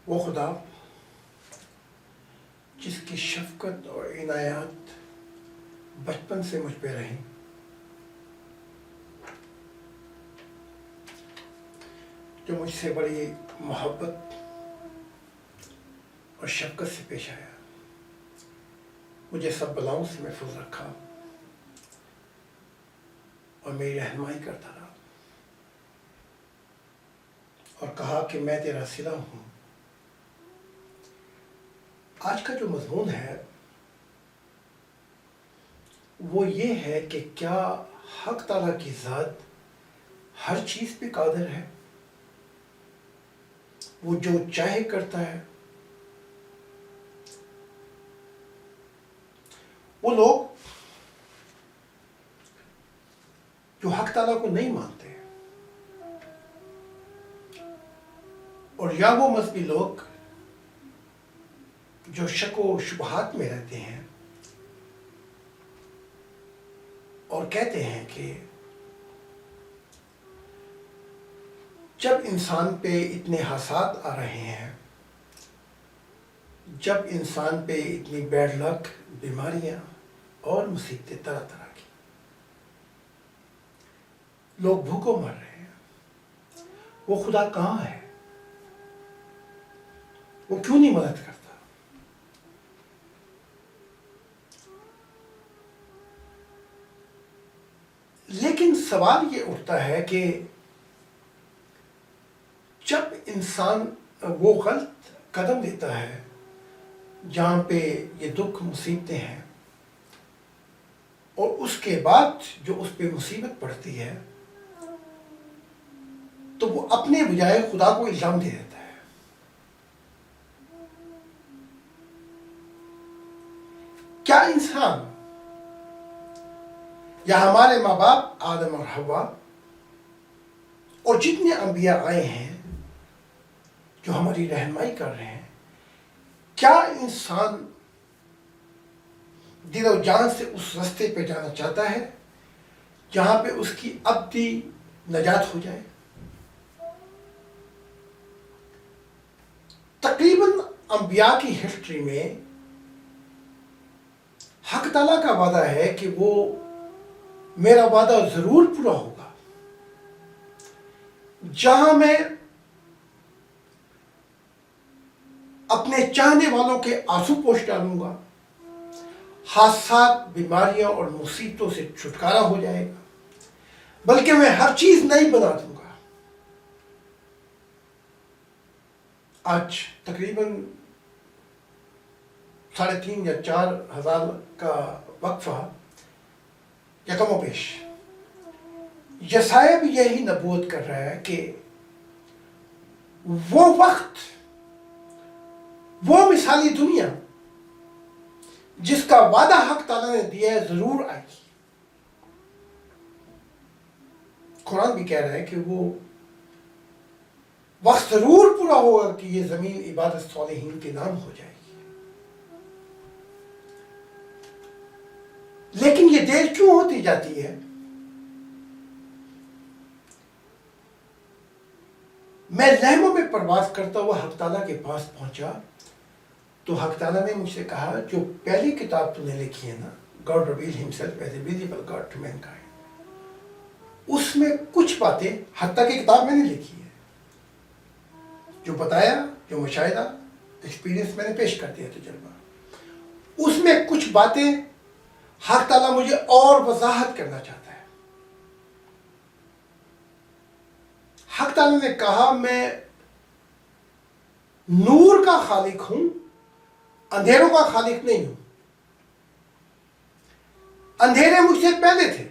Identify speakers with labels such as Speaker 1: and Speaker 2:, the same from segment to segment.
Speaker 1: وہ خدا جس کی شفقت اور عنایات بچپن سے مجھ پہ رہیں، جو مجھ سے بڑی محبت اور شفقت سے پیش آیا، مجھے سب بلاؤں سے محفوظ رکھا اور میری رہنمائی کرتا رہا اور کہا کہ میں تیرا صلہ ہوں۔ آج کا جو مضمون ہے وہ یہ ہے کہ کیا حق تعالیٰ کی ذات ہر چیز پہ قادر ہے؟ وہ جو چاہے کرتا ہے۔ وہ لوگ جو حق تعالیٰ کو نہیں مانتے، اور یا وہ مذہبی لوگ جو شک و شبہات میں رہتے ہیں اور کہتے ہیں کہ جب انسان پہ اتنے حادثات آ رہے ہیں، جب انسان پہ اتنی بیڈ لک، بیماریاں اور مصیبتیں طرح طرح کی، لوگ بھوکوں مر رہے ہیں، وہ خدا کہاں ہے؟ وہ کیوں نہیں مدد کرتا؟ لیکن سوال یہ اٹھتا ہے کہ جب انسان وہ غلط قدم لیتا ہے جہاں پہ یہ دکھ مصیبتیں ہیں، اور اس کے بعد جو اس پہ مصیبت پڑتی ہے تو وہ اپنے بجائے خدا کو الزام دے دیتا ہے۔ کیا انسان یا ہمارے ماں باپ آدم اور حوا اور جتنے انبیاء آئے ہیں جو ہماری رہنمائی کر رہے ہیں، کیا انسان دل و جان سے اس راستے پہ جانا چاہتا ہے جہاں پہ اس کی ابدی نجات ہو جائے؟ تقریباً انبیاء کی ہسٹری میں حق تعالیٰ کا وعدہ ہے کہ وہ میرا وعدہ ضرور پورا ہوگا، جہاں میں اپنے چاہنے والوں کے آنسو پوچھ ڈالوں گا، حادثات، بیماریاں اور مصیبتوں سے چھٹکارا ہو جائے گا، بلکہ میں ہر چیز نئی بنا دوں گا۔ آج تقریباً 3,500 یا 4,000 کا وقفہ یکم و پیش، یسایا بھی یہی نبوت کر رہا ہے کہ وہ وقت، وہ مثالی دنیا جس کا وعدہ حق تعالیٰ نے دیا ہے ضرور آئے گی۔ قرآن بھی کہہ رہا ہے کہ وہ وقت ضرور پورا ہوگا کہ یہ زمین عبادت صالحین کے نام ہو جائے گی۔ لیکن یہ دیر کیوں ہوتی جاتی ہے؟ میں لہموں میں پرواز کرتا ہوا حق تعالیٰ کے پاس پہنچا تو حق تعالیٰ نے مجھ سے کہا، جو پہلی کتاب تو نے لکھی ہے نا، God revealed himself as a visible God to mankind، اس میں کچھ باتیں حتیٰ کہ کتاب میں نے لکھی ہے، جو بتایا، جو مشاہدہ ایکسپیرینس میں نے پیش کر دیا تجربہ، اس میں کچھ باتیں حق تعالیٰ مجھے اور وضاحت کرنا چاہتا ہے۔ حق تعالیٰ نے کہا، میں نور کا خالق ہوں، اندھیروں کا خالق نہیں ہوں۔ اندھیرے مجھ سے پہلے تھے،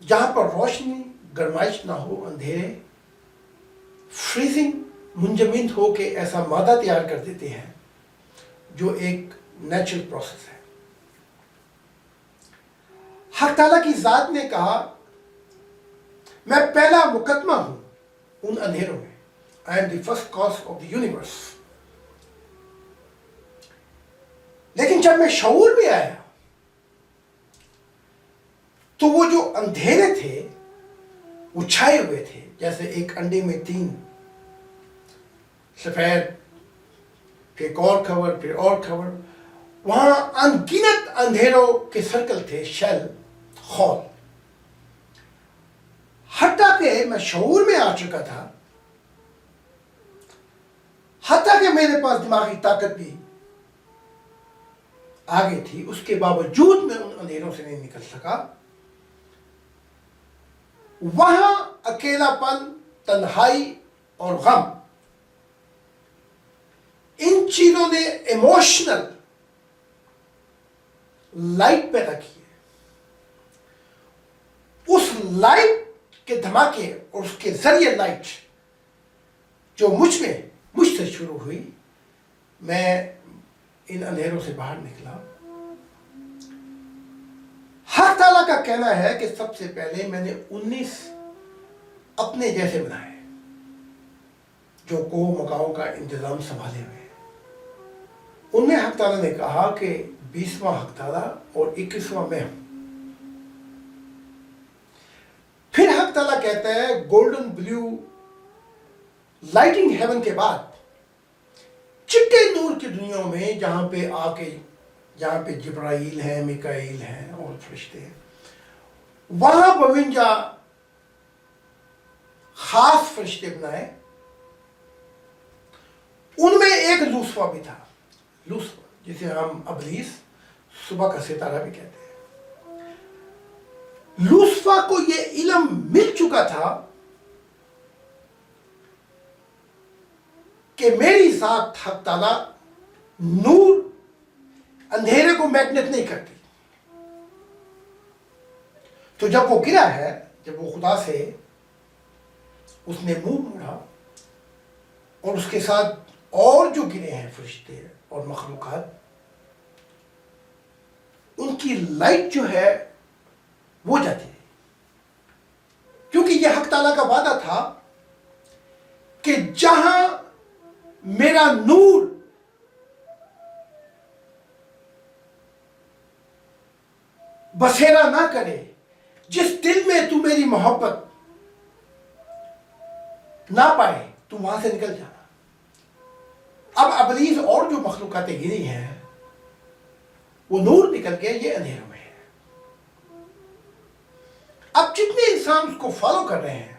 Speaker 1: جہاں پر روشنی، گرمائش نہ ہو، اندھیرے فریزنگ، منجمد ہو کے ایسا مادہ تیار کر دیتے ہیں جو ایک نیچرل پروسیس ہے۔ حق تعالیٰ کی ذات نے کہا، میں پہلا مقدمہ ہوں ان اندھیروں میں، I am the first cause of the universe۔ لیکن جب میں شعور میں آیا تو وہ جو اندھیرے تھے وہ چھائے ہوئے تھے، جیسے ایک انڈے میں 3 सफ़ेद, फिर एक और खबर, फिर और खबर। वहां अनगिनत अंधेरों के सर्कल थे, शेल, खौल। हत्ता कि मैं शऊर में आ चुका था, हत्ता कि मेरे पास दिमागी ताकत भी आ गई थी, उसके बावजूद मैं उन अंधेरों से नहीं निकल सका। वहां अकेलापन, तन्हाई और गम, इन चीजों ने इमोशनल लाइट पैदा की है। उस लाइट के धमाके और उसके जरिए लाइट जो मुझसे शुरू हुई, मैं इन अंधेरों से बाहर निकला। हक ताला का कहना है कि सबसे पहले मैंने 19 अपने जैसे बनाए, जो को मकाओं का इंतजाम संभाले हुए हैं। उनमें हक ताला ने कहा कि 20वां हक ताला और 21वां मैं हूं। फिर हक ताला कहता है गोल्डन ब्लू लाइटिंग हेवन के बाद चिट्टे नूर की दुनिया में, जहां पे जिब्राइल है, मिकाईल है और फरिश्ते हैं, वहां 52 खास फरिश्ते बनाए। उनमें एक लूसफा भी था, लूसफा जिसे हम अबलीस, सुबह का सितारा भी कहते हैं। लूसफा को यह इल्म मिल चुका था कि मेरी जात हक ताला नूर अंधेरे को मैग्नेट नहीं करती। तो जब वो गिरा है, जब वो खुदा से उसने मुंह मोड़ा, और उसके साथ और जो गिरे हैं फरिश्ते और मखलूकात, उनकी लाइट जो है वो जाती है। क्योंकि यह हक ताला का वादा था कि जहां मेरा नूर बसेरा ना करे, जिस दिल में तू मेरी मोहब्बत ना पाए, तू वहां से निकल जाना। अब अबलीस और जो मखलूकातें गिरी हैं, वो नूर निकल के ये अंधेरों में है। अब जितने इंसान उसको फॉलो कर रहे हैं,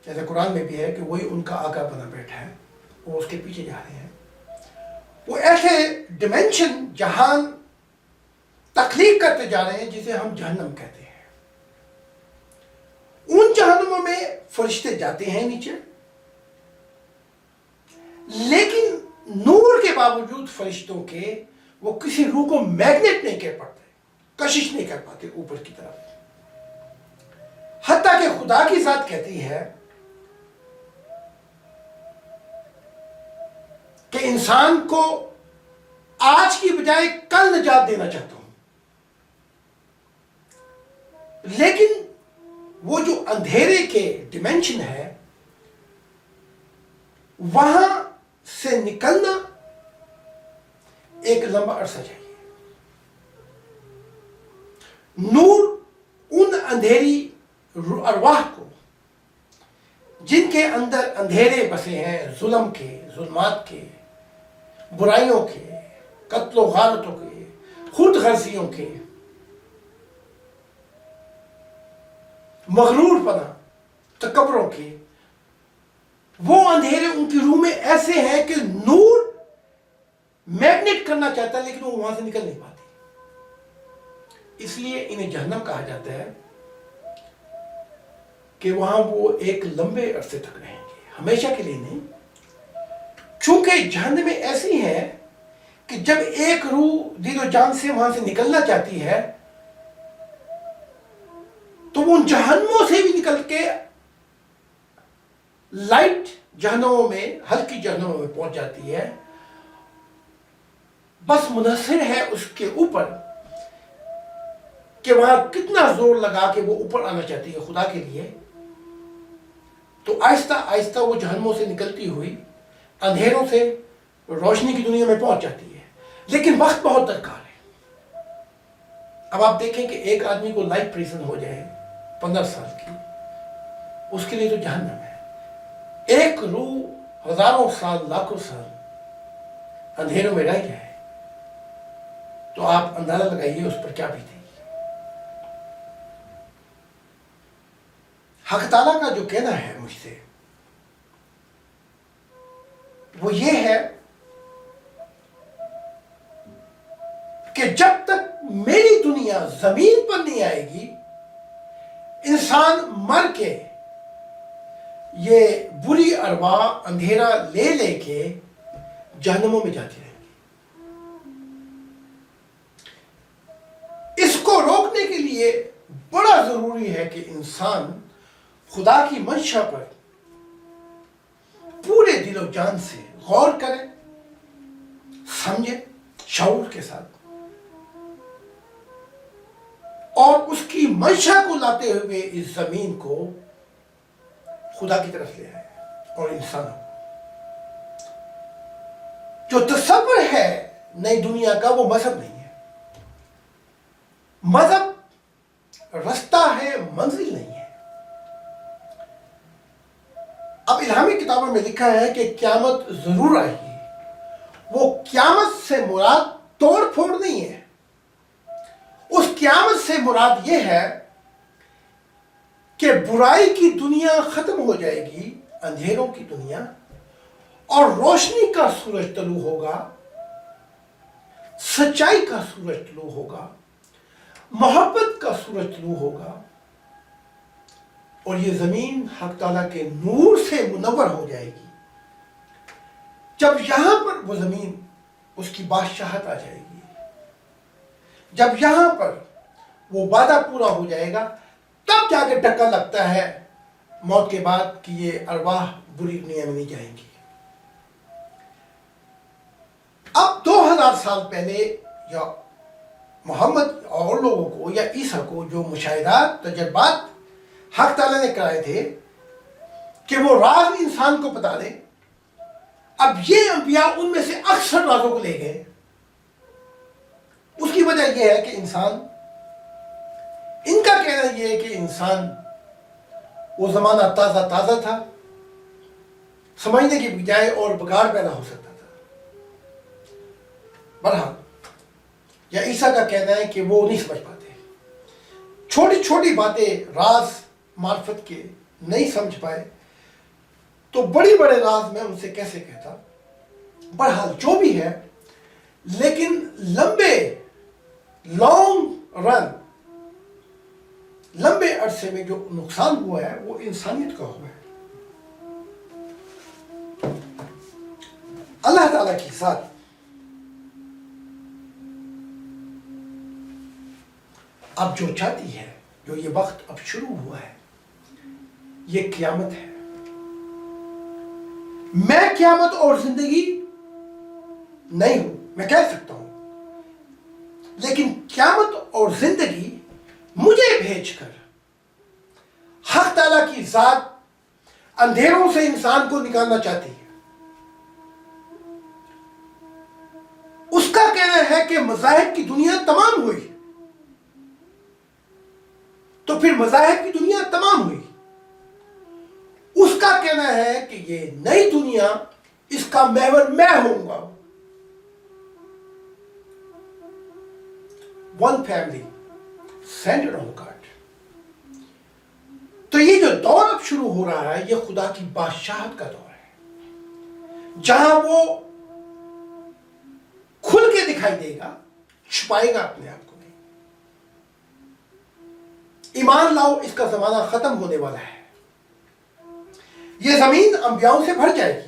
Speaker 1: जैसे कुरान में भी है कि वही उनका आका बना बैठा है, वो उसके पीछे जा रहे हैं। वो ऐसे डिमेंशन, जहान तख्लीक करते जा रहे हैं जिसे हम जहन्नम कहते हैं। उन जहन्नमों में फरिश्ते जाते हैं नीचे, लेकिन नूर के बावजूद फरिश्तों के वो किसी रूह को मैग्नेट नहीं कर पाते, कशिश नहीं कर पाते ऊपर की तरफ। हत्ता कि खुदा की जात कहती है कि इंसान को आज की बजाय कल निजात देना चाहता हूं, लेकिन वो जो अंधेरे के डिमेंशन है, वहां से निकलना एक लंबा अरसा चाहिए। नूर उन अंधेरी अरवाह को, जिनके अंदर अंधेरे बसे हैं, जुल्म के, जुल्मात के, बुराइयों के, कत्लो गारतों के, खुद गर्जियों के, मगरूर पना, तकबरों के, वो अंधेरे उनकी रूह में ऐसे हैं कि नूर मैग्नेट करना चाहता है, लेकिन वो वहां से निकल नहीं पाती। इसलिए इन्हें जहन्नम कहा जाता है कि वहां वो एक लंबे अरसे तक रहेंगे, हमेशा के लिए नहीं। चूंकि जहन्नम में ऐसी है कि जब एक रूह दिलो जान से वहां से निकलना चाहती है, तो वो उन जहन्नमों से भी निकल के लाइट जहन्नमों में, हल्की जहन्नमों में पहुंच जाती है। बस मुनहसिर है उसके ऊपर कि वहां कितना जोर लगा के वो ऊपर आना चाहती है खुदा के लिए। तो आहिस्ता आहिस्ता वो जहन्नमों से निकलती हुई अंधेरों से रोशनी की दुनिया में पहुंच जाती है, लेकिन वक्त बहुत दरकार है। अब आप देखें कि एक आदमी को लाइफ प्रिजन हो जाए 15 साल की, उसके लिए तो जहन्नम है। एक रूह हजारों साल, लाखों साल अंधेरों में रह जाए, तो आप अंदाजा लगाइए उस पर क्या बीतेगी। हक ताला का जो कहना है मुझसे वो ये है कि जब तक मेरी दुनिया जमीन पर नहीं आएगी, इंसान मर के ये बुरी अरवाह अंधेरा ले लेके जहन्नमों में जाती रहेंगी। इसको रोकने के लिए बड़ा जरूरी है कि इंसान खुदा की मंशा पर पूरे दिलो जान से गौर करे, समझे शऊर के साथ, और उसकी मंशा को लाते हुए इस जमीन को खुदा की तरफ ले आए। और इंसानों जो तसव्वुर है नई दुनिया का, वो मजहब नहीं है। मजहब रास्ता है, मंजिल नहीं है। अब इल्हामी किताबों में लिखा है कि क़यामत जरूर आएगी। वो क़यामत से मुराद तोड़ फोड़ नहीं है। उस क़यामत से मुराद ये है कि बुराई की दुनिया खत्म हो जाएगी, अंधेरों की दुनिया, और रोशनी का सूरज तलू होगा, सच्चाई का सूरज तलू होगा, मोहब्बत का सूरज तलू होगा, और ये जमीन हक ताला के नूर से मुनव्वर हो जाएगी। जब यहां पर वो जमीन उसकी बादशाहत आ जाएगी, जब यहां पर वो वादा पूरा हो जाएगा, तब जाके टक्का लगता है मौत के बाद कि ये अरवाह बुरी दुनिया में नहीं जाएंगी। अब 2000 साल पहले या मोहम्मद और लोगों को या ईसा को जो मुशाहिदात, तजर्बात हक ताला ने कराए थे कि वो राज इंसान को बता दें, अब ये अंबिया उनमें से अक्सर राजों को ले गए। उसकी वजह यह है कि इनका कहना यह है कि इंसान वो जमाना ताजा ताजा था, समझने की बजाय और बिगाड़ पैदा हो सकता था। बहरहाल या ईसा का कहना है कि वो नहीं समझ पाते, छोटी छोटी बातें राज मार्फत के नहीं समझ पाए, तो बड़ी बड़े राज में उनसे कैसे कहता। बहरहाल जो भी है, लेकिन लंबे लॉन्ग रन, लंबे अरसे में जो नुकसान हुआ है वो इंसानियत का हुआ है। अल्लाह ताला की साथ अब जो चाहती है, जो ये वक्त अब शुरू हुआ है, ये क़यामत है। मैं क़यामत और जिंदगी नहीं हूं, मैं कह सकता हूं, लेकिन क़यामत और जिंदगी मुझे भेजकर हक ताला की जात अंधेरों से इंसान को निकालना चाहती है। उसका कहना है कि मज़ाहिब की दुनिया तमाम हुई, तो फिर मज़ाहिब की दुनिया तमाम हुई। उसका कहना है कि ये नई दुनिया, इसका महवर मैं होऊंगा। One family centred on God. तो ये जो दौर अब शुरू हो रहा है, ये खुदा की बादशाहत का दौर है, जहां वो खुल के दिखाई देगा, छुपाएगा अपने आप को नहीं। ईमान लाओ, इसका जमाना खत्म होने वाला है। ये जमीन अंबियाओं से भर जाएगी।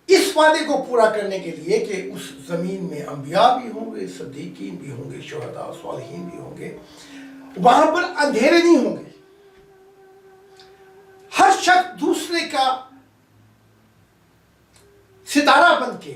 Speaker 1: इस वादे को पूरा करने के लिए कि उस जमीन में अंबिया भी होंगे, सदीकीन भी होंगे, शुहदा सालिहीन भी होंगे, वहां पर अंधेरे नहीं होंगे। हर शख्स दूसरे का सितारा बन के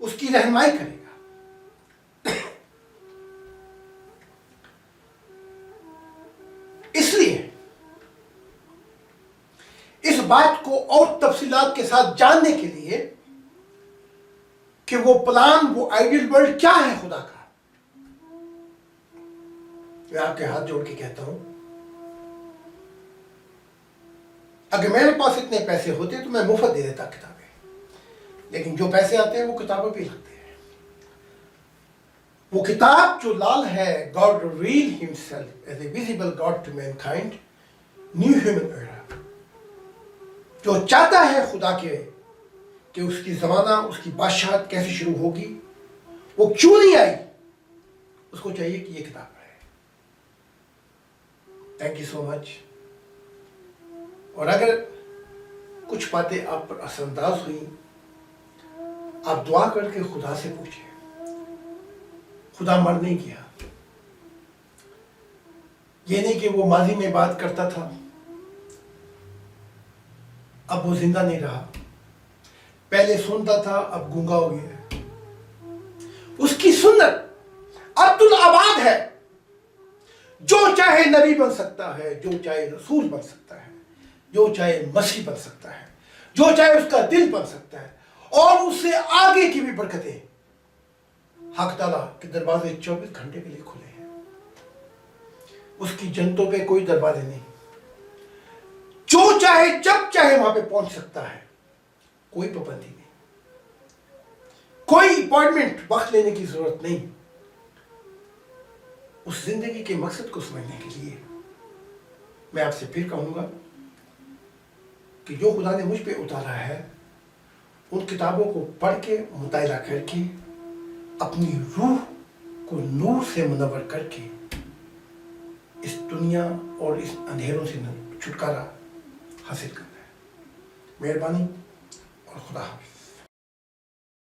Speaker 1: उसकी रहनुमाई करेगा। इसलिए इस बात को और तफसीलात के साथ जानने के लिए कि वो प्लान, वो आइडियल वर्ल्ड क्या है खुदा का, मैं आपके हाथ जोड़ के कहता हूं اگر میرے پاس اتنے پیسے ہوتے تو میں مفت دے دیتا کتابیں، لیکن جو پیسے آتے ہیں وہ کتابوں پہ لگتے ہیں۔ وہ کتاب جو لال ہے، God revealed himself as a visible God to mankind, new human era، جو چاہتا ہے خدا کے کہ اس کی زمانہ، اس کی بادشاہت کیسے شروع ہوگی، وہ کیوں نہیں آئی، اس کو چاہیے کہ یہ کتاب پڑھے۔ تھینک یو سو مچ۔ اور اگر کچھ باتیں آپ پر اثر انداز ہوئیں، آپ دعا کر کے خدا سے پوچھیں۔ خدا مر نہیں گیا، یہ نہیں کہ وہ ماضی میں بات کرتا تھا اب وہ زندہ نہیں رہا، پہلے سنتا تھا اب گونگا ہو گیا۔ اس کی سنت عبدالآباد ہے، جو چاہے نبی بن سکتا ہے، جو چاہے رسول بن سکتا ہے، جو چاہے مسیح بن سکتا ہے، جو چاہے اس کا دل بن سکتا ہے، اور اس سے آگے کی بھی برکتیں۔ حق تعالیٰ کے دروازے 24 گھنٹے کے لیے کھلے ہیں، اس کی جنتوں پہ کوئی دروازے نہیں، جو چاہے جب چاہے وہاں پہ پہنچ سکتا ہے، کوئی پابندی نہیں، کوئی اپائنٹمنٹ وقت لینے کی ضرورت نہیں۔ اس زندگی کے مقصد کو سمجھنے کے لیے میں آپ سے پھر کہوں گا کہ جو خدا نے مجھ پہ اتارا ہے، ان کتابوں کو پڑھ کے، مطالعہ کر کے، اپنی روح کو نور سے منور کر کے اس دنیا اور اس اندھیروں سے چھٹکارا حاصل کرنا ہے۔ مہربانی اور خدا حافظ۔